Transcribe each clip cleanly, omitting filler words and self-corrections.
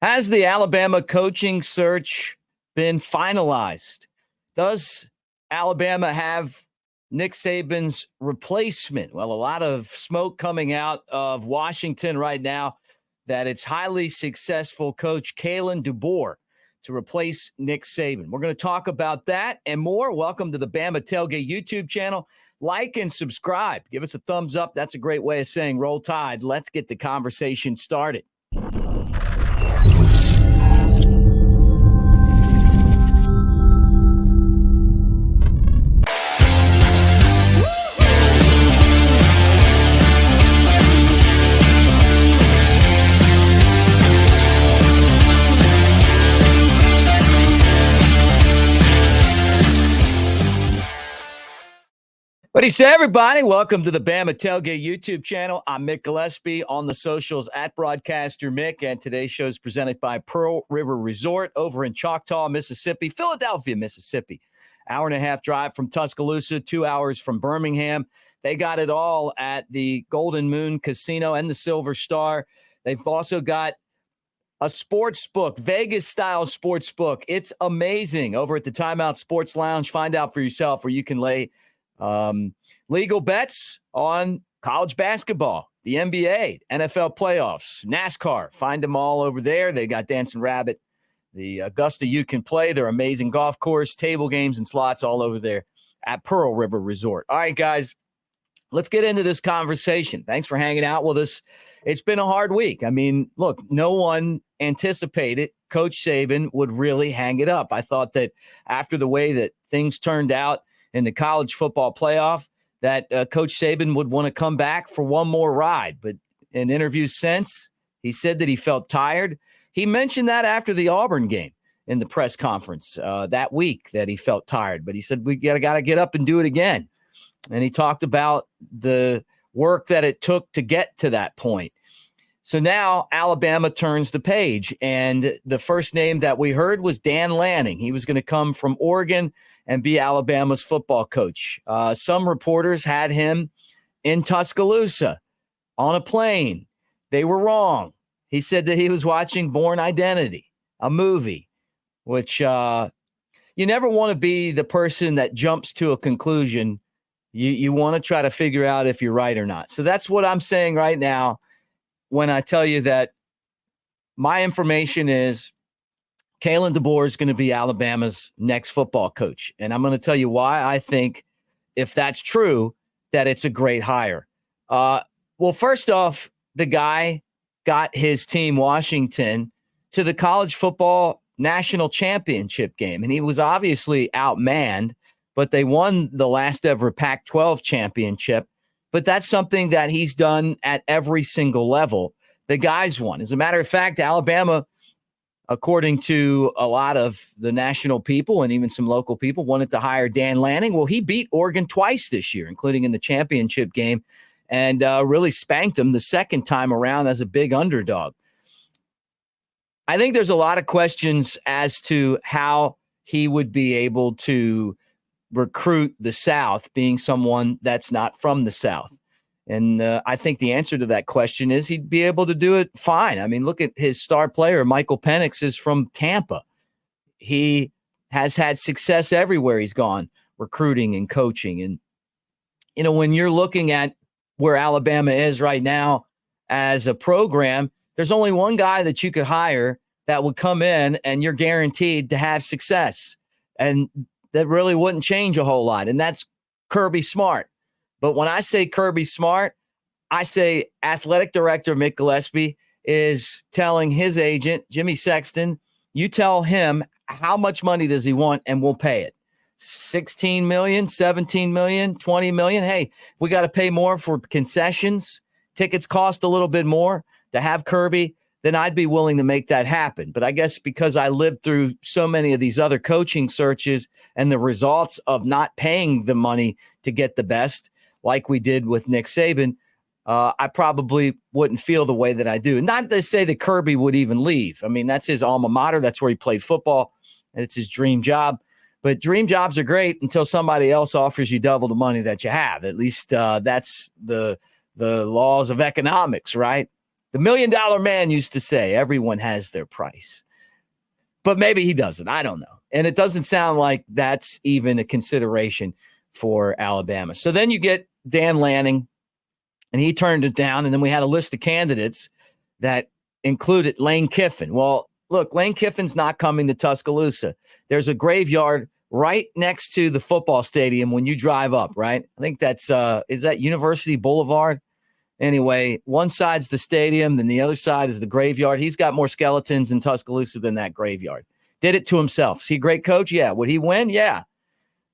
Has the Alabama coaching search been finalized? Does Alabama have Nick Saban's replacement? Well, a lot of smoke coming out of Washington right now that it's highly successful coach Kalen DeBoer to replace Nick Saban. We're going to talk about that and more. Welcome to the Bama Tailgate YouTube channel. Like and subscribe. Give us a thumbs up. That's a great way of saying roll tide. Let's get the conversation started. What do you say, everybody? Welcome to the Bama Tailgate YouTube channel. I'm Mick Gillispie on the socials at Broadcaster Mick, and today's show is presented by Pearl River Resort over in Choctaw, Mississippi, Philadelphia, Mississippi. Hour and a half drive from Tuscaloosa, 2 hours from Birmingham. They got it all at the Golden Moon Casino and the Silver Star. They've also got a sports book, Vegas-style sports book. It's amazing. Over at the Timeout Sports Lounge, find out for yourself where you can lay legal bets on college basketball, the NBA, NFL playoffs, NASCAR. Find them all over there. They got Dancing Rabbit, the Augusta You Can Play, their amazing golf course, table games and slots all over there at Pearl River Resort. All right, guys, let's get into this conversation. Thanks for hanging out with us. It's been a hard week. I mean, look, no one anticipated Coach Saban would really hang it up. I thought that after the way that things turned out in the college football playoff, that Coach Saban would want to come back for one more ride. But in interviews since, he said that he felt tired. He mentioned that after the Auburn game in the press conference that week, that he felt tired. But he said, we got to get up and do it again. And he talked about the work that it took to get to that point. So now Alabama turns the page. And the first name that we heard was Dan Lanning. He was going to come from Oregon and be Alabama's football coach. Some reporters had him in Tuscaloosa on a plane. They were wrong. He said that he was watching Bourne Identity, a movie, which you never want to be the person that jumps to a conclusion. You want to try to figure out if you're right or not. So that's what I'm saying right now when I tell you that my information is Kalen DeBoer is going to be Alabama's next football coach. And I'm going to tell you why I think, if that's true, that it's a great hire. Well, first off, the guy got his team, Washington, to the college football national championship game. And he was obviously outmanned, but they won the last ever Pac-12 championship. But that's something that he's done at every single level. The guys won. As a matter of fact, Alabama, according to a lot of the national people and even some local people, wanted to hire Dan Lanning. Well, he beat Oregon twice this year, including in the championship game, and really spanked him the second time around as a big underdog. I think there's a lot of questions as to how he would be able to recruit the South, being someone that's not from the South. And I think the answer to that question is he'd be able to do it fine. I mean, look at his star player, Michael Penix, is from Tampa. He has had success everywhere he's gone, recruiting and coaching. And, you know, when you're looking at where Alabama is right now as a program, there's only one guy that you could hire that would come in and you're guaranteed to have success. And that really wouldn't change a whole lot. And that's Kirby Smart. But when I say Kirby Smart, I say athletic director Mick Gillispie is telling his agent, Jimmy Sexton, you tell him how much money does he want and we'll pay it. 16 million, 17 million, 20 million. Hey, we got to pay more for concessions. Tickets cost a little bit more to have Kirby. Then I'd be willing to make that happen. But I guess because I lived through so many of these other coaching searches and the results of not paying the money to get the best, like we did with Nick Saban, I probably wouldn't feel the way that I do. Not to say that Kirby would even leave. I mean, that's his alma mater. That's where he played football, and it's his dream job. But dream jobs are great until somebody else offers you double the money that you have. At least that's the laws of economics, right? The $1 Million Man used to say everyone has their price. But maybe he doesn't. I don't know. And it doesn't sound like that's even a consideration for Alabama. So then you get Dan Lanning, and he turned it down. And then we had a list of candidates that included Lane Kiffin. Well, look, Lane Kiffin's not coming to Tuscaloosa. There's a graveyard right next to the football stadium when you drive up, right? I think that's, is that University Boulevard? Anyway, one side's the stadium, then the other side is the graveyard. He's got more skeletons in Tuscaloosa than that graveyard. Did it to himself. Is he a great coach? Yeah. Would he win? Yeah.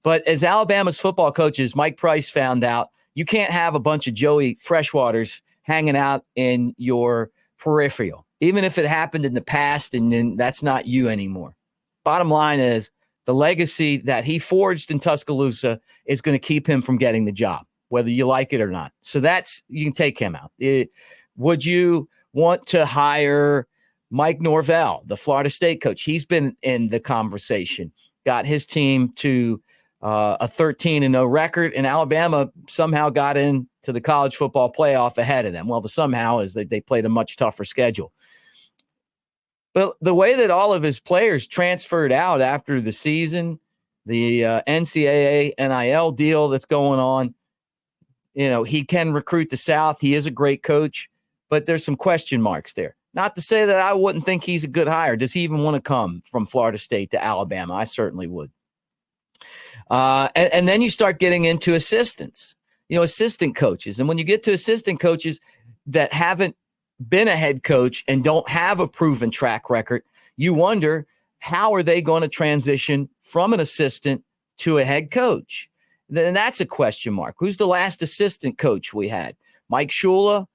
But as Alabama's football coaches, Mike Price found out, you can't have a bunch of Joey Freshwaters hanging out in your peripheral, even if it happened in the past and then that's not you anymore. Bottom line is the legacy that he forged in Tuscaloosa is going to keep him from getting the job, whether you like it or not. So that's, you can take him out. Would you want to hire Mike Norvell, the Florida State coach? He's been in the conversation, got his team to a 13-0 record, and Alabama somehow got into the college football playoff ahead of them. Well, the somehow is that they played a much tougher schedule. But the way that all of his players transferred out after the season, the NCAA NIL deal that's going on, he can recruit the South. He is a great coach, but there's some question marks there. Not to say that I wouldn't think he's a good hire. Does he even want to come from Florida State to Alabama? I certainly would. And then you start getting into assistants, assistant coaches. And when you get to assistant coaches that haven't been a head coach and don't have a proven track record, you wonder, how are they going to transition from an assistant to a head coach? Then that's a question mark. Who's the last assistant coach we had? Mike Shula,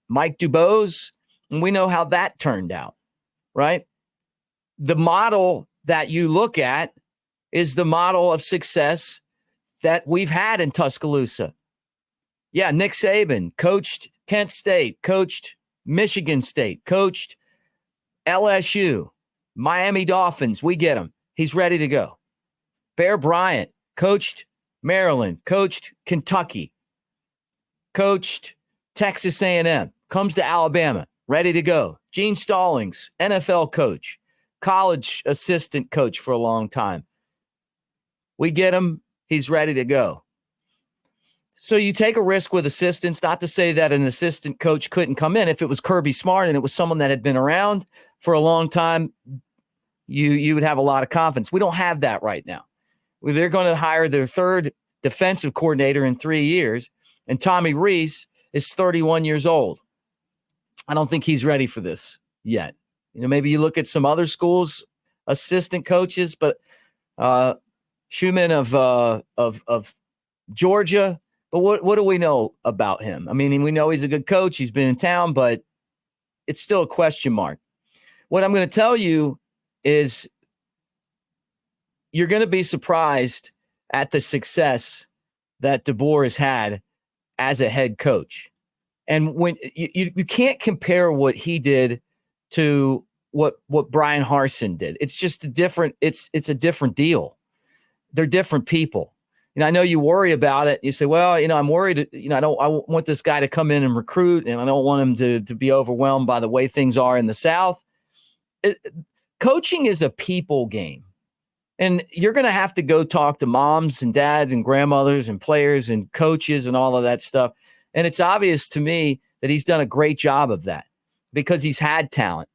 Mike DuBose, and we know how that turned out, right? The model that you look at is the model of success that we've had in Tuscaloosa. Yeah, Nick Saban coached Kent State, coached Michigan State, coached LSU, Miami Dolphins. We get him. He's ready to go. Bear Bryant coached Maryland, coached Kentucky, coached Texas A&M, comes to Alabama, ready to go. Gene Stallings, NFL coach, college assistant coach for a long time. We get him. He's ready to go. So you take a risk with assistants, not to say that an assistant coach couldn't come in. If it was Kirby Smart and it was someone that had been around for a long time, you would have a lot of confidence. We don't have that right now. They're going to hire their third defensive coordinator in 3 years, and Tommy Rees is 31 years old. I don't think he's ready for this yet. Maybe you look at some other schools, assistant coaches, but Schumann of Georgia. But what do we know about him? I mean, we know he's a good coach. He's been in town, but it's still a question mark. What I'm going to tell you is you're going to be surprised at the success that DeBoer has had as a head coach. And when you can't compare what he did to what Brian Harsin did. It's just it's a different deal. They're different people. I know you worry about it. You say, well, I'm worried, I want this guy to come in and recruit, and I don't want him to be overwhelmed by the way things are in the South. Coaching is a people game. And you're going to have to go talk to moms and dads and grandmothers and players and coaches and all of that stuff. And it's obvious to me that he's done a great job of that because he's had talent.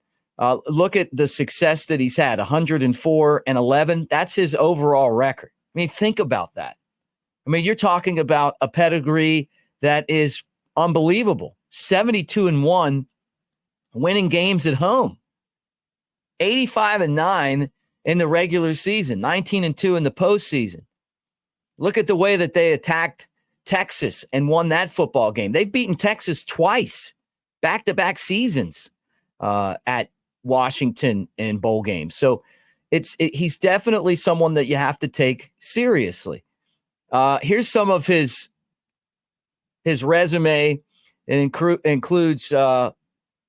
Look at the success that he's had, 104-11. That's his overall record. I mean, think about that. I mean, you're talking about a pedigree that is unbelievable. 72-1, winning games at home. 85-9 in the regular season, 19-2 in the postseason. Look at the way that they attacked Texas and won that football game. They've beaten Texas twice, back-to-back seasons at Washington in bowl games. So he's definitely someone that you have to take seriously. Here's some of his resume. It includes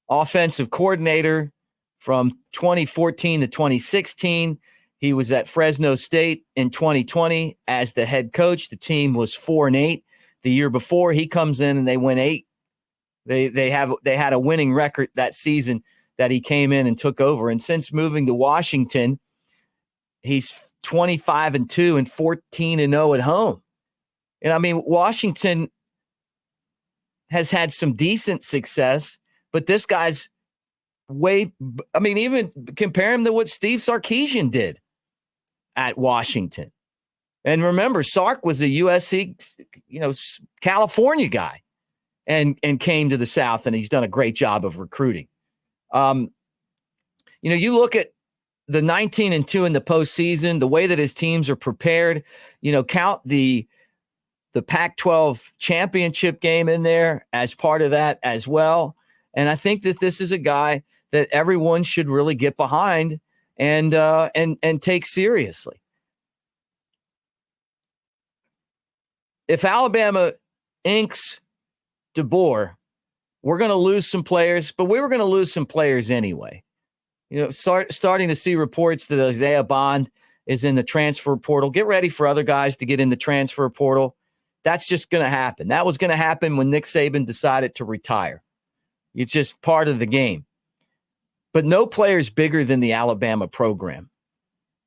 offensive coordinator from 2014 to 2016. He was at Fresno State in 2020 as the head coach. The team was 4-8. The year before, he comes in and they win 8. They had a winning record that season that he came in and took over. And since moving to Washington, he's 25-2 and 14-0 at home. And I mean, Washington has had some decent success, but this guy's even compare him to what Steve Sarkisian did at Washington. And remember, Sark was a USC, California guy and came to the South, and he's done a great job of recruiting. You look at the 19-2 in the postseason, the way that his teams are prepared, count the Pac-12 championship game in there as part of that as well. And I think that this is a guy that everyone should really get behind and take seriously. If Alabama inks DeBoer, we're going to lose some players, but we were going to lose some players anyway. Starting to see reports that Isaiah Bond is in the transfer portal. Get ready for other guys to get in the transfer portal. That's just going to happen. That was going to happen when Nick Saban decided to retire. It's just part of the game. But no player's bigger than the Alabama program.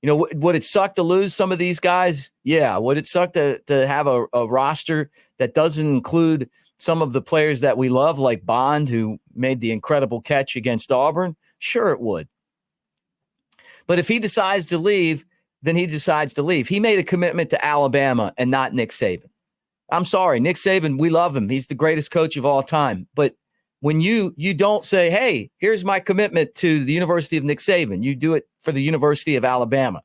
Would it suck to lose some of these guys? Yeah. Would it suck to have a roster that doesn't include some of the players that we love, like Bond, who made the incredible catch against Auburn? Sure, it would. But if he decides to leave, then he decides to leave. He made a commitment to Alabama and not Nick Saban. I'm sorry, Nick Saban, we love him. He's the greatest coach of all time. But when you don't say, hey, here's my commitment to the University of Nick Saban, you do it for the University of Alabama.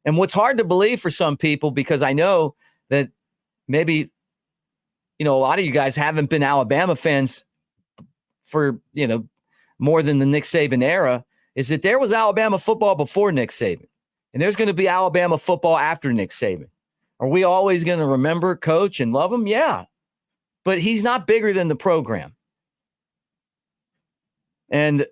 And what's hard to believe for some people, because I know that maybe, a lot of you guys haven't been Alabama fans for, more than the Nick Saban era, is that there was Alabama football before Nick Saban. And there's going to be Alabama football after Nick Saban. Are we always going to remember Coach and love him? Yeah. But he's not bigger than the program. And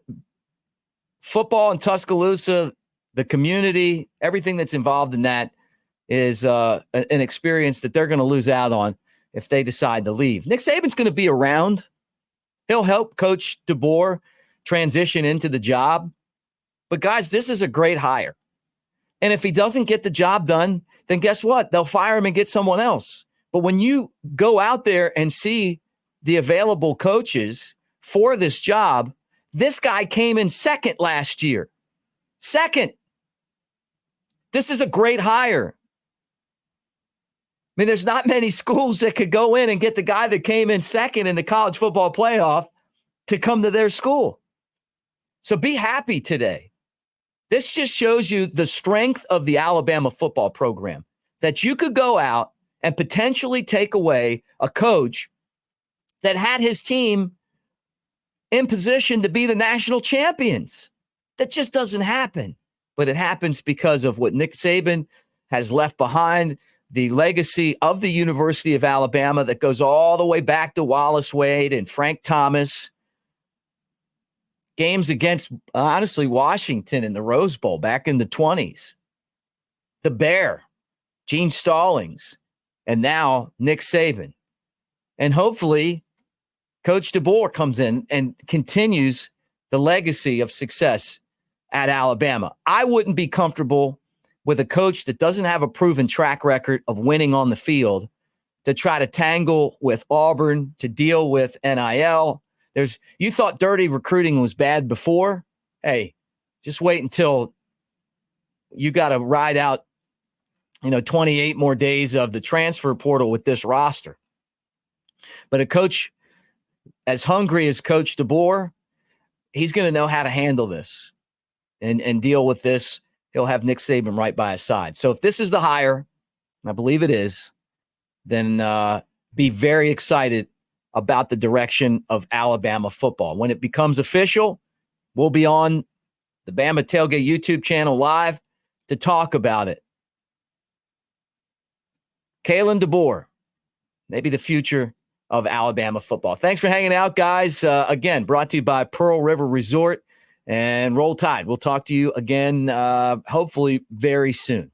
football in Tuscaloosa, the community, everything that's involved in that is an experience that they're going to lose out on if they decide to leave. Nick Saban's going to be around. He'll help Coach DeBoer transition into the job. But guys, this is a great hire. And if he doesn't get the job done, then guess what? They'll fire him and get someone else. But when you go out there and see the available coaches for this job, this guy came in second last year. Second. This is a great hire. I mean, there's not many schools that could go in and get the guy that came in second in the college football playoff to come to their school. So be happy today. This just shows you the strength of the Alabama football program, that you could go out and potentially take away a coach that had his team in position to be the national champions. That just doesn't happen. But it happens because of what Nick Saban has left behind, the legacy of the University of Alabama that goes all the way back to Wallace Wade and Frank Thomas. Games against, honestly, Washington in the Rose Bowl back in the 20s. The Bear, Gene Stallings, and now Nick Saban. And hopefully Coach DeBoer comes in and continues the legacy of success at Alabama. I wouldn't be comfortable with a coach that doesn't have a proven track record of winning on the field to try to tangle with Auburn, to deal with NIL. You thought dirty recruiting was bad before? Hey, just wait until you got to ride out, 28 more days of the transfer portal with this roster. But a coach as hungry as Coach DeBoer, he's going to know how to handle this and deal with this. He'll have Nick Saban right by his side. So if this is the hire, and I believe it is, then be very excited about the direction of Alabama football. When it becomes official, we'll be on the Bama Tailgate YouTube channel live to talk about it. Kalen DeBoer, maybe the future of Alabama football. Thanks for hanging out, guys. Again, brought to you by Pearl River Resort, and Roll Tide. We'll talk to you again, hopefully very soon.